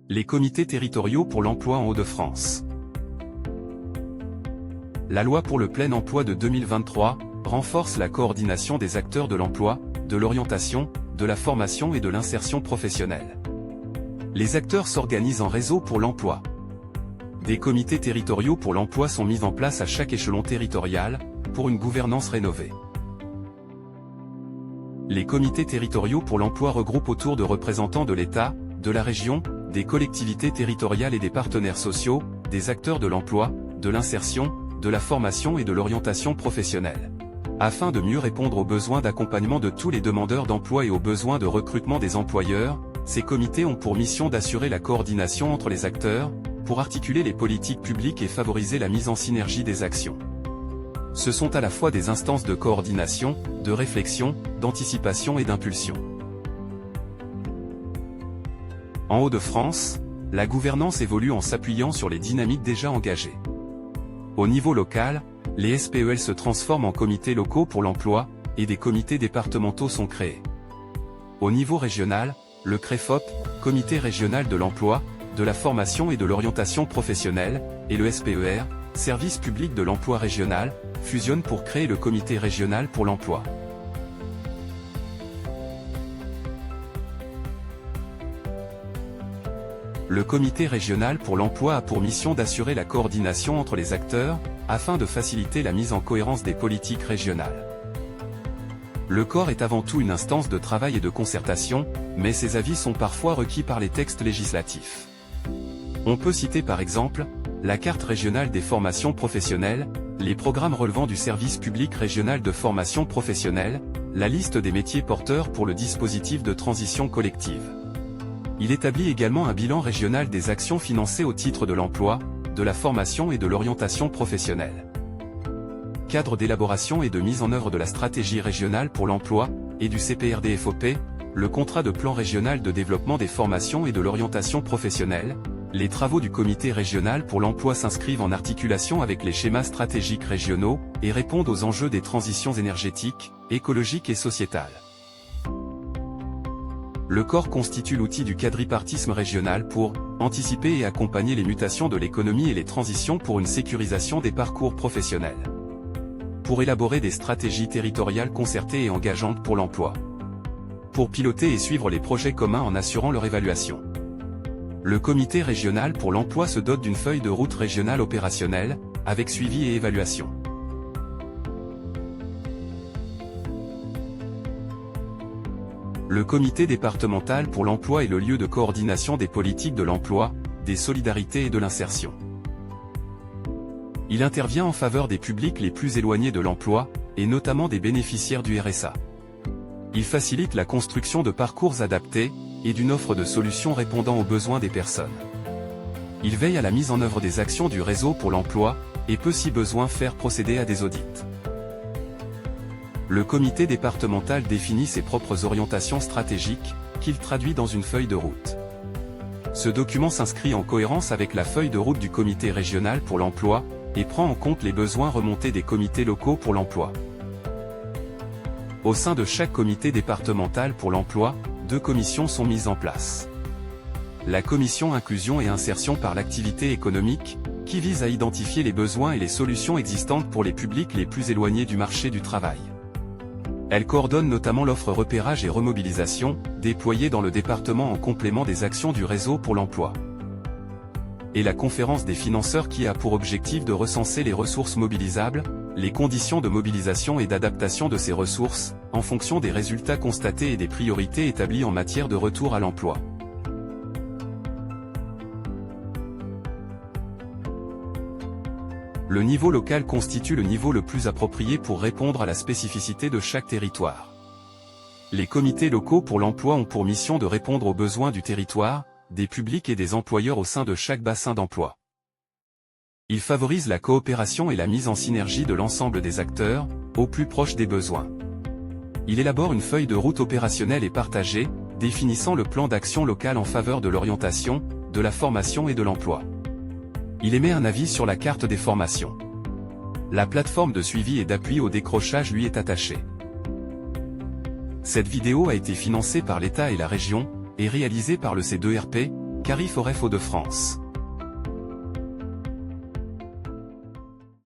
Les comités territoriaux pour l'emploi en Hauts-de-France. La loi pour le plein emploi de 2023 renforce la coordination des acteurs de l'emploi, de l'orientation, de la formation et de l'insertion professionnelle. Les acteurs s'organisent en réseau pour l'emploi. Des comités territoriaux pour l'emploi sont mis en place à chaque échelon territorial, pour une gouvernance rénovée. Les comités territoriaux pour l'emploi regroupent autour de représentants de l'État, de la région, des collectivités territoriales et des partenaires sociaux, des acteurs de l'emploi, de l'insertion, de la formation et de l'orientation professionnelle. Afin de mieux répondre aux besoins d'accompagnement de tous les demandeurs d'emploi et aux besoins de recrutement des employeurs, ces comités ont pour mission d'assurer la coordination entre les acteurs, pour articuler les politiques publiques et favoriser la mise en synergie des actions. Ce sont à la fois des instances de coordination, de réflexion, d'anticipation et d'impulsion. En Hauts-de-France, la gouvernance évolue en s'appuyant sur les dynamiques déjà engagées. Au niveau local, les SPEL se transforment en comités locaux pour l'emploi, et des comités départementaux sont créés. Au niveau régional, le CREFOP, Comité régional de l'emploi, de la formation et de l'orientation professionnelle, et le SPER, Service public de l'emploi régional, fusionnent pour créer le Comité régional pour l'emploi. Le Comité régional pour l'emploi a pour mission d'assurer la coordination entre les acteurs, afin de faciliter la mise en cohérence des politiques régionales. Le COR est avant tout une instance de travail et de concertation, mais ses avis sont parfois requis par les textes législatifs. On peut citer par exemple, la carte régionale des formations professionnelles, les programmes relevant du service public régional de formation professionnelle, la liste des métiers porteurs pour le dispositif de transition collective. Il établit également un bilan régional des actions financées au titre de l'emploi, de la formation et de l'orientation professionnelle. Cadre d'élaboration et de mise en œuvre de la stratégie régionale pour l'emploi, et du CPRDFOP, le contrat de plan régional de développement des formations et de l'orientation professionnelle, les travaux du Comité régional pour l'emploi s'inscrivent en articulation avec les schémas stratégiques régionaux, et répondent aux enjeux des transitions énergétiques, écologiques et sociétales. Le COR constitue l'outil du quadripartisme régional pour anticiper et accompagner les mutations de l'économie et les transitions pour une sécurisation des parcours professionnels. Pour élaborer des stratégies territoriales concertées et engageantes pour l'emploi. Pour piloter et suivre les projets communs en assurant leur évaluation. Le Comité régional pour l'emploi se dote d'une feuille de route régionale opérationnelle, avec suivi et évaluation. Le Comité départemental pour l'emploi est le lieu de coordination des politiques de l'emploi, des solidarités et de l'insertion. Il intervient en faveur des publics les plus éloignés de l'emploi, et notamment des bénéficiaires du RSA. Il facilite la construction de parcours adaptés, et d'une offre de solutions répondant aux besoins des personnes. Il veille à la mise en œuvre des actions du réseau pour l'emploi, et peut si besoin faire procéder à des audits. Le comité départemental définit ses propres orientations stratégiques, qu'il traduit dans une feuille de route. Ce document s'inscrit en cohérence avec la feuille de route du comité régional pour l'emploi, et prend en compte les besoins remontés des comités locaux pour l'emploi. Au sein de chaque comité départemental pour l'emploi, 2 commissions sont mises en place. La commission inclusion et insertion par l'activité économique, qui vise à identifier les besoins et les solutions existantes pour les publics les plus éloignés du marché du travail. Elle coordonne notamment l'offre repérage et remobilisation, déployée dans le département en complément des actions du réseau pour l'emploi. Et la conférence des financeurs qui a pour objectif de recenser les ressources mobilisables, les conditions de mobilisation et d'adaptation de ces ressources, en fonction des résultats constatés et des priorités établies en matière de retour à l'emploi. Le niveau local constitue le niveau le plus approprié pour répondre à la spécificité de chaque territoire. Les comités locaux pour l'emploi ont pour mission de répondre aux besoins du territoire, des publics et des employeurs au sein de chaque bassin d'emploi. Ils favorisent la coopération et la mise en synergie de l'ensemble des acteurs, au plus proche des besoins. Il élabore une feuille de route opérationnelle et partagée, définissant le plan d'action local en faveur de l'orientation, de la formation et de l'emploi. Il émet un avis sur la carte des formations. La plateforme de suivi et d'appui au décrochage lui est attachée. Cette vidéo a été financée par l'État et la région, et réalisée par le C2RP, Carif Forêt Faux-de-France.